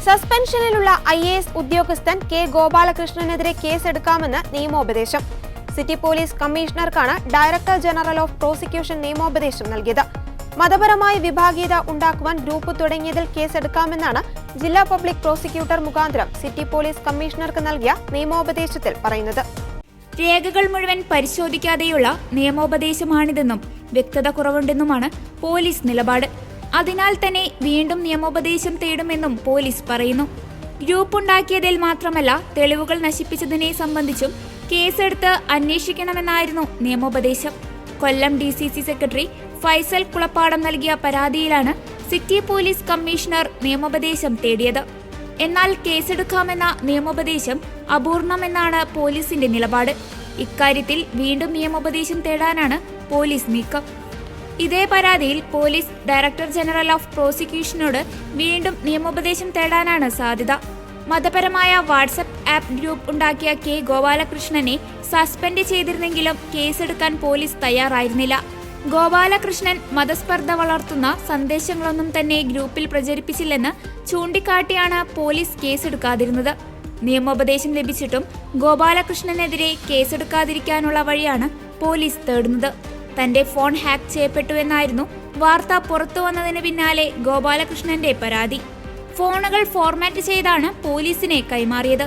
സസ്പെൻഷനിലുള്ള IAS ഉദ്യോഗസ്ഥൻ K ഗോപാലകൃഷ്ണനെതിരെ കേസെടുക്കാമെന്ന് നിയമോപദേശം. സിറ്റി പോലീസ് കമ്മീഷണർക്കാണ് ഡയറക്ടർ ജനറൽ ഓഫ് പ്രോസിക്യൂഷൻ നിയമോപദേശം നൽകിയത്. മതപരമായ വിഭാഗീയത ഉണ്ടാക്കുവാൻ ഗ്രൂപ്പ് തുടങ്ങിയതിൽ കേസെടുക്കാമെന്നാണ് ജില്ലാ പബ്ലിക് പ്രോസിക്യൂട്ടർ മുഖാന്തരം സിറ്റി പോലീസ് കമ്മീഷണർക്ക് നൽകിയ നിയമോപദേശത്തിൽ പറയുന്നത്. രേഖകൾ മുഴുവൻ പരിശോധിക്കാതെയുള്ള നിയമോപദേശമാണിതെന്നും വ്യക്തത കുറവുണ്ടെന്നുമാണ് പോലീസ് നിലപാട്. അതിനാൽ തന്നെ വീണ്ടും നിയമോപദേശം തേടുമെന്നും പോലീസ് പറയുന്നു. ഗ്രൂപ്പ് ഉണ്ടാക്കിയതിൽ മാത്രമല്ല, തെളിവുകൾ നശിപ്പിച്ചതിനെ സംബന്ധിച്ചും കേസെടുത്ത് അന്വേഷിക്കണമെന്നായിരുന്നു നിയമോപദേശം. കൊല്ലം DCC സെക്രട്ടറി ഫൈസൽ കുളപ്പാടം നൽകിയ പരാതിയിലാണ് സിറ്റി പോലീസ് കമ്മീഷണർ നിയമോപദേശം തേടിയത്. എന്നാൽ കേസെടുക്കാമെന്ന നിയമോപദേശം അപൂർണമെന്നാണ് പോലീസിന്റെ നിലപാട്. ഇക്കാര്യത്തിൽ വീണ്ടും നിയമോപദേശം തേടാനാണ് പോലീസ് നീക്കം. ഇതേ പരാതിയിൽ പോലീസ് ഡയറക്ടർ ജനറൽ ഓഫ് പ്രോസിക്യൂഷനോട് വീണ്ടും നിയമോപദേശം തേടാനാണ് സാധ്യത. മതപരമായ വാട്സ്ആപ്പ് ആപ്പ് ഗ്രൂപ്പ് ഉണ്ടാക്കിയ കെ ഗോപാലകൃഷ്ണനെ സസ്പെൻഡ് ചെയ്തിരുന്നെങ്കിലും കേസെടുക്കാൻ പോലീസ് തയ്യാറായിരുന്നില്ല. ഗോപാലകൃഷ്ണൻ മതസ്പർദ്ധ വളർത്തുന്ന സന്ദേശങ്ങളൊന്നും തന്നെ ഗ്രൂപ്പിൽ പ്രചരിപ്പിച്ചില്ലെന്ന് ചൂണ്ടിക്കാട്ടിയാണ് പോലീസ് കേസെടുക്കാതിരുന്നത്. നിയമോപദേശം ലഭിച്ചിട്ടും ഗോപാലകൃഷ്ണനെതിരെ കേസെടുക്കാതിരിക്കാനുള്ള വഴിയാണ് പോലീസ് തേടുന്നത്. തന്റെ ഫോൺ ഹാക്ക് ചെയ്യപ്പെട്ടുവെന്നായിരുന്നു വാർത്ത പുറത്തുവന്നതിന് പിന്നാലെ ഗോപാലകൃഷ്ണന്റെ പരാതി. ഫോണുകൾ ഫോർമാറ്റ് ചെയ്താണ് പോലീസിനെ കൈമാറിയത്.